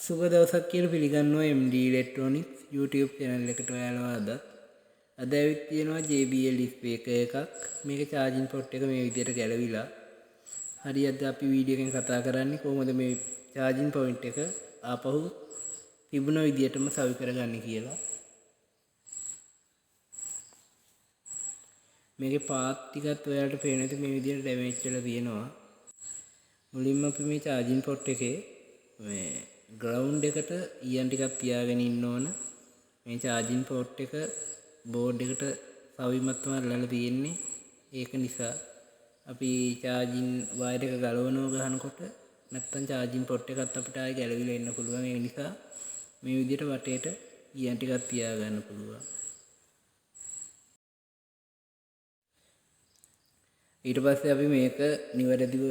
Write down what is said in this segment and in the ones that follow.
සුබ දවසක් කියලා පිළිගන්නවා MD Electronics YouTube channel එකට ඔයාලව අද ඇවිත් තියෙනවා JBL speaker එකක්. මේක charging port එක මේ විදිහට ගැලවිලා. හරි අද අපි වීඩියෝ එකෙන් කතා කරන්නේ කොහොමද මේ charging point එක ආපහු තිබුණ විදිහටම සවි කරගන්නේ කියලා. මේකේ පාත් ටිකත් ඔයාලට පේන විදිහට මේ විදිහට ඩැමේජ් වෙලා තියෙනවා. මුලින්ම අපි මේ charging port එකේ මේ ground එකට EN ටිකක් තියාගෙන ඉන්න ඕන. මේ charging port එක board එකට සවිමත්ව අල්ලලා තියෙන්නේ. ඒක නිසා අපි charging wire එක ගලවනවා ගහනකොට නැත්තම් charging port එකත් අපිට ආයෙ ගැලවිලා එන්න පුළුවන්. ඒ නිසා මේ විදිහට වටේට EN ටිකක් තියාගන්න පුළුවන්. ඊට පස්සේ අපි මේක නිවැරදිව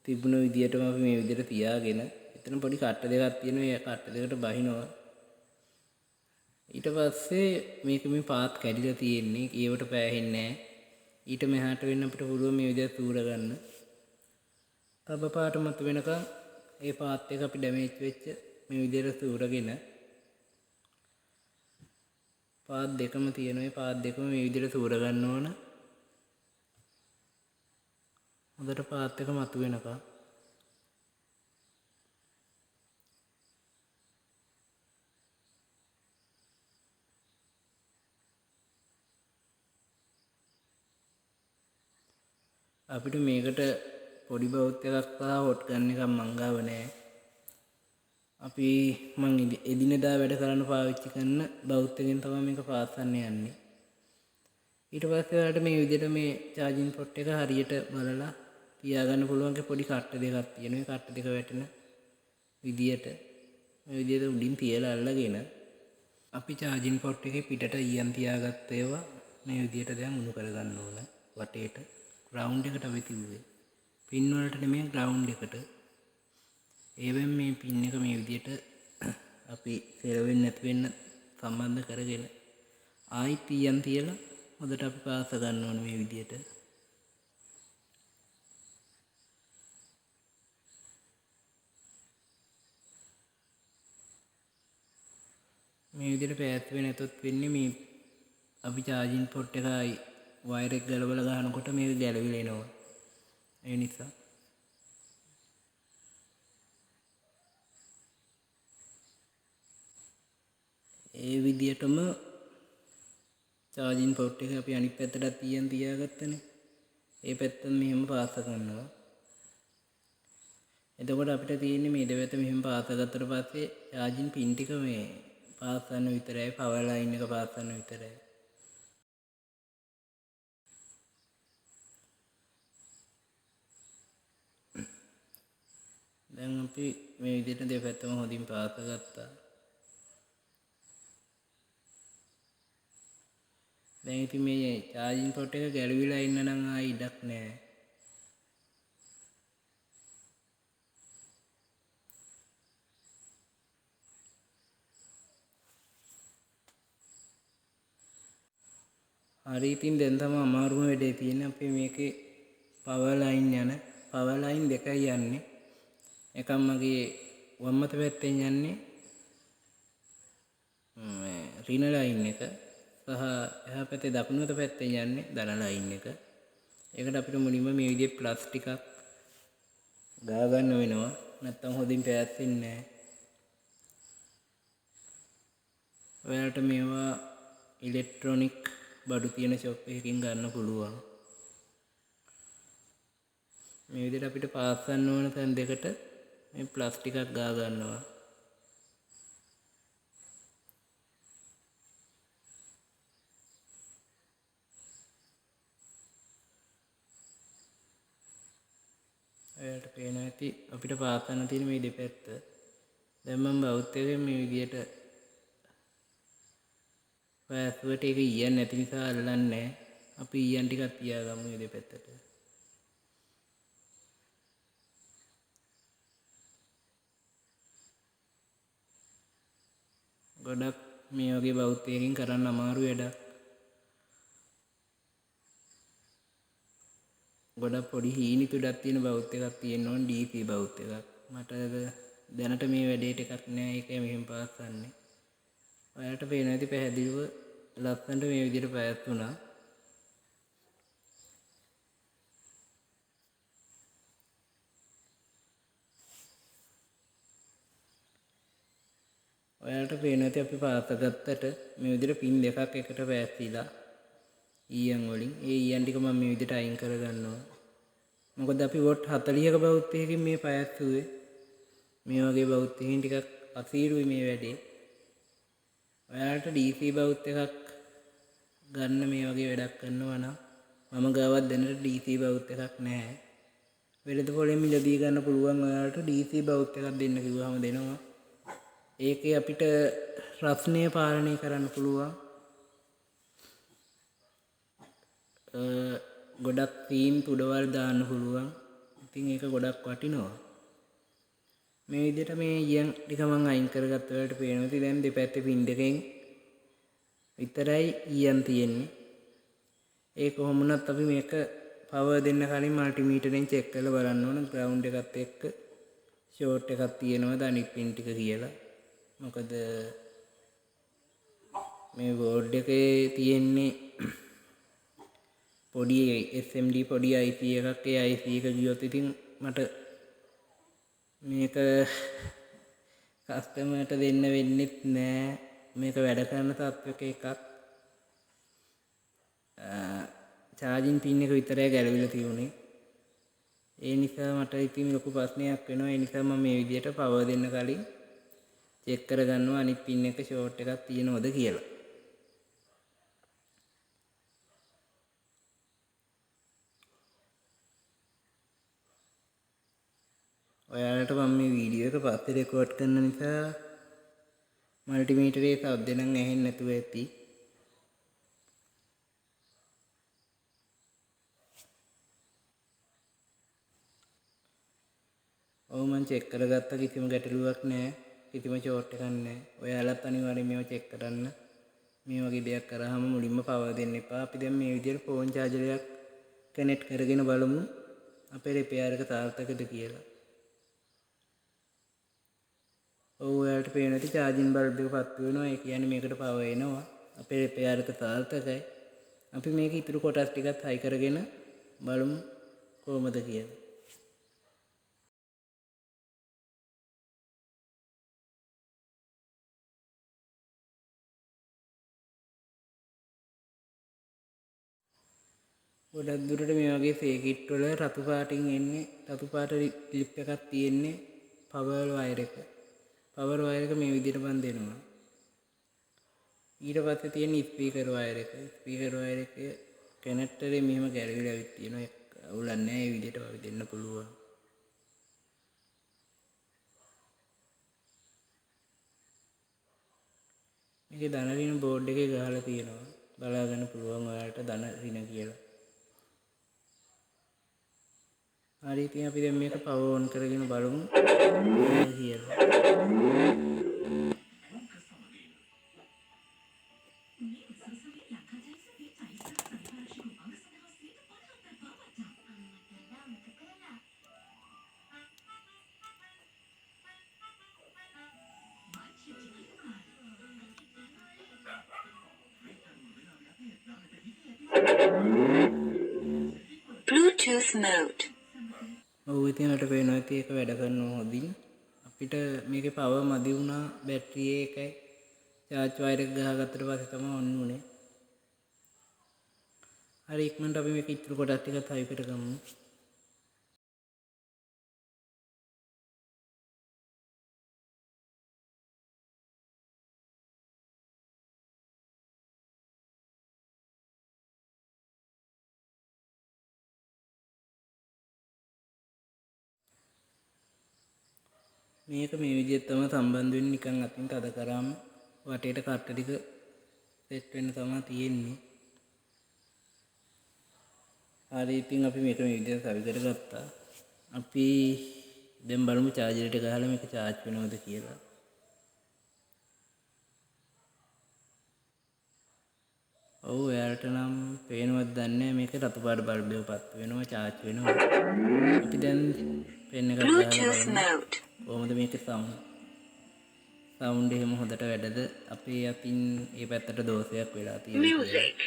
තිබුණ විදිහටම අපි මේ විදිහට තියාගෙන එතන පොඩි කට්ට දෙකක් තියෙනවා. ඒ කට්ට දෙකට බහිනවා. ඊට පස්සේ මේක මේ පාත් කැඩිලා තියෙන්නේ. ඒවට පෑහෙන්නේ නැහැ. ඊට මෙහාට වෙන්න අපිට පුළුවන් මේ විදිහට තූර ගන්න. තබ පාට මත වෙනකන් ඒ පාත් එක අපි ඩැමේජ් වෙච්ච මේ විදිහට තූරගෙන පාත් දෙකම තියෙනවා. ඒ පාත් දෙකම මේ විදිහට තූර ගන්න ඕන. හොඳට පාත් එක මතු වෙනකන් අපිට මේකට පොඩි බවුත් එකක් සහ හොට් ගන් එකක් මං ගාව නැහැ. අපි මං එදිනෙදා වැඩ කරන්න පාවිච්චි කරන බවුත් එකෙන් තමයි මේක පාස්සන්න යන්නේ. ඊට පස්සේ ඔයාලට මේ විදිහට මේ charging port එක හරියට බලලා තියාගන්න පුළුවන් පොඩි කට්ට දෙකක් තියෙනවා. මේ කට්ට දෙක වැටෙන විදියට මේ විදිහට උඩින් තියලා අල්ලගෙන අපි charging port එකේ පිටට EN තියාගත්ත ඒවා මේ විදිහට දැන් උණු කරගන්න ඕන වටේට. ground එකට අපි තිබුවේ pin වලට නෙමෙයි ground එකට. ඒවෙන් මේ pin එක මේ විදිහට අපි සෙලවෙන්නේ නැති වෙන්න සම්බන්ධ කරගෙන ආයිත් EN තියලා හොඳට අපි පාස ගන්න ඕන මේ විදිහට. මේ විදිහට පැවැත්වෙන්නේ නැතොත් වෙන්නේ මේ අපි charging port එකයි wire එක ගලවලා ගන්නකොට මේක ගැලවිලා එනවා. ඒ නිසා ඒ විදිහටම charging port එක අපි අනිත් පැත්තට තියාගත්තනේ. ඒ පැත්තෙන් මෙහෙම පාස කරනවා. එතකොට අපිට තියෙන්නේ මේ දෙපැත්ත මෙහෙම පාස ගත්තට පස්සේ charging pin ටික මේ පාස් කරන විතරයි, power line එක පාස් කරන විතරයි. දැන් අපි මේ විදිහට දෙපැත්තම හොඳින් පාස ගත්තා. දැන් ඉතින් මේ charging port එක ගැලවිලා ඉන්න නම් ආයි ඉඩක් නැහැ. හරි ඉතින් දැන් තමයි අමාරුම වැඩේ තියෙන්නේ. අපි මේකේ power line දෙකයි යන්නේ. එකක් මගේ වම් අත පැත්තෙන් යන්නේ ඍණ line එක සහ එහා පැත්තේ දකුණු අත පැත්තෙන් යන්නේ ධන line එක. ඒකට අපිට මුලින්ම මේ විදිහේ ප්ලස් ටිකක් ගා ගන්න වෙනවා. නැත්තම් හොඳින් පැවැත්වෙන්නේ නැහැ. ඔයාලට මේවා ඉලෙක්ට්‍රොනික බඩු තියෙන ෂොප් එකකින් ගන්න පුළුවන්. මේ විදිහට අපිට පාස් ගන්න ඕන තැන් දෙකට මේ ප්ලස් ටිකක් ගා ගන්නවා. ඔයාලට පේනවා ඇති අපිට පාස් ගන්න තියෙන මේ දෙපැත්ත. දැන් මම බවුත් එකෙන් මේ විදිහට පාස්වර්ඩ් එක EN නැති නිසා අල්ලන්නේ නැහැ. අපි EN ටිකක් තියාගමු මේ දෙපැත්තට. ගොඩක් මේ වගේ බවුත් එකකින් කරන්න අමාරු වැඩක්. ගොඩක් පොඩි හීනි තුඩක් තියෙන බවුත් එකක් තියෙන්න ඕන DC බවුත් එකක්. මට දැනට මේ වැඩේට එකක් නෑ. ඒකයි මෙහෙම පවත්වන්නේ. ඔයාලට පේනවා ඇති පැහැදිලිව ලස්සනට මේ විදිහට පැවැත්වුණා. ඔයාලට පේනවා ඇති අපි පාසගත්තට මේ විදිහට පින් දෙකක් එකට පැවැත්විලා ඊයන් වලින් ඒ ඊයන් ටික මම මේ විදිහට අයින් කරගන්නවා. මොකද අපි වොට් 40ක බෞද්ධයකින් මේ පැවැත්වුවේ. මේ වගේ බෞද්ධයකින් ටිකක් අසීරුයි මේ වැඩේ. ඔයාලට DC බෞද්ධ එකක් ගන්න මේ වගේ වැඩක් කරනවා නම් මම ගාවත් දැනට DC බෞද්ධ එකක් නැහැ. වෙළඳ පොලෙන් මිලදී ගන්න පුළුවන් ඔයාලට DC බෞද්ධ එකක් දෙන්න කිව්වම දෙනවා. ඒකේ අපිට රස්නය පාලනය කරන්න පුළුවන්. ගොඩක් තීම් තුඩවල් දාන්න පුළුවන්. ඉතින් ඒක ගොඩක් වටිනවා. මේ විදිහට මේ ඊයන් ටික මම අයින් කරගත්ත වලට පේනවා ඉතින් දැන් දෙපැත්තේ පින් දෙකෙන් විතරයි ඊයන් තියෙන්නේ. ඒ කොහොම වුණත් අපි මේක පවර් දෙන්න කලින් මල්ටිමීටරෙන් චෙක් කරලා බලන්න ඕන ග්‍රවුන්ඩ් එකත් එක්ක ෂෝට් එකක් තියෙනවද අනිත් පින් ටික කියලා. මොකද මේ බෝඩ් එකේ තියෙන්නේ පොඩි SMD පොඩි IC එකක්. ඒ IC එක ගියොත් ඉතින් මට මේක කස්ටමර්ට දෙන්න වෙන්නෙත් නෑ. මේක වැඩ කරන තත්ත්වයක එකක්. චාර්ජින් පින් එක විතරයි ගැලවිලා තියුනේ. ඒ නිසා මට ඉතින් ලොකු ප්‍රශ්නයක් වෙනවා. ඒ නිසා මම මේ විදිහට පවර් දෙන්න කලින් චෙක් කරගන්නවා අනිත් පින් එක ෂෝට් එකක් තියෙනවද කියලා. ඔයාලට මම මේ වීඩියෝ එක පස්සේ රෙකෝඩ් කරන නිසා මල්ටිමීටරේ සබ් දෙනම් ඇහෙන්නේ නැතුව ඇති. ඔව් මම චෙක් කරගත්ත කිසිම ගැටලුවක් නැහැ. කිසිම ෂෝට් එකක් නැහැ. ඔයාලත් අනිවාර්යෙන් මේව චෙක් කරන්න. මේ වගේ දෙයක් කරාම මුලින්ම පවර් දෙන්න එපා. අපි දැන් මේ විදිහට ෆෝන් චාර්ජරයක් කනෙක්ට් කරගෙන බලමු අපේ රිපෙයාර් එක සාර්ථකද කියලා. ඔව් ඔයාලට පේන ඇති චාර්ජින් බල්බ් එක පත්තු වෙනවා. ඒ කියන්නේ මේකට පවර් එනවා. අපේ රිපෙයාර් එක සාර්ථකයි. අපි මේක ඉතුරු කොටස් ටිකත් හයි කරගෙන බලමු කොහොමද කියලා. ගොඩක් දුරට මේ වගේ සේකිට් වල රතු පාටින් එන්නේ රතු පාට ක්ලිප් එකක් තියෙන්නේ පවර් වයර් එක. පවර් වයර් එක මේ විදිහට මම දෙනවා. ඊට පස්සේ තියෙන ස්පීකර් වයර් එක. ස්පීකර් වයර් එක කනෙක්ටරේ මෙහෙම ගැලවිලා විත් තියෙනවා. ඒක අවුලක් නැහැ. මේ විදිහට වගේ දෙන්න පුළුවන්. මේකේ ධන ඍණ බෝඩ් එකේ ගහලා තියෙනවා. බලා ගන්න පුළුවන් ඔයාලට ධන ඍණ කියලා. හරි ඉතින් අපි දැන් මේක පවර් ඔන් කරගෙන බලමු කියලා. Bluetooth mode. ඔව් ඉතින් මට පේනවා ඇති ඒක වැඩ කරනවා හොඳින්. අපිට මේකේ පවර් මදි වුණා බැටරියේ එකයි චාර්ජ් වයර් එක ගහගත්තට පස්සේ තමයි ඔන් වුනේ. හරි ඉක්මනට අපි මේක ඉතුරු කොටස් ටිකත් හයි කරගමු. මේක මේ විදිහට තමයි සම්බන්ධ වෙන්නේ. නිකන් අතින් තද කරාම වටේට කට්ට ටික සෙට් වෙන්න තමයි තියෙන්නේ. හරි ඉතින් අපි මේක මේ විදිහට සවි කරගත්තා. අපි දැන් බලමු චාර්ජරයට ගහලා මේක charge වෙනවද කියලා. ඔව් එයාලට නම් පේනවද දන්නේ නැහැ මේක රතු පාට බල්බ් එක පත් වෙනවා charge වෙනවා. අපි දැන් පෙන් එකක් ගහලා Bluetooth බලමු mode. කොහොමද මේකේ සවුන්ඩ් එහෙම හොඳට වැඩද අපේ අතින් ඒ පැත්තට දෝෂයක් වෙලා තියෙනවා කියලා. Music.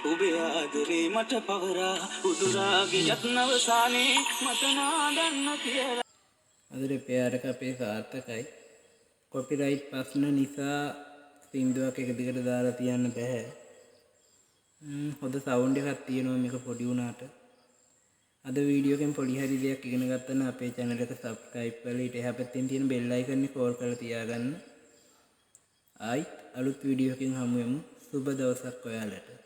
උබේ ආදරේ මට පවරා උදුරාගේ යත්නවසානේ මට නාදන්න කියලා. අද රිපෙයාර් එක අපේ සාර්ථකයි. කොපිරයිට් ප්‍රශ්න නිසා සින්දුවක් එක දිගට දාලා තියන්න බෑ. හොඳ සවුන්ඩ් එකක් තියෙනවා මේක පොඩි වුණාට. අද වීඩියෝ එකෙන් පොඩි හරි දෙයක් ඉගෙන ගත්තා නම් අපේ channel එක subscribe කරලා ඊට එහා පැත්තෙන් තියෙන bell icon එක call කරලා තියාගන්න. ආයිත් අලුත් වීඩියෝ එකකින් හමු වෙමු. සුබ දවසක් ඔයාලට.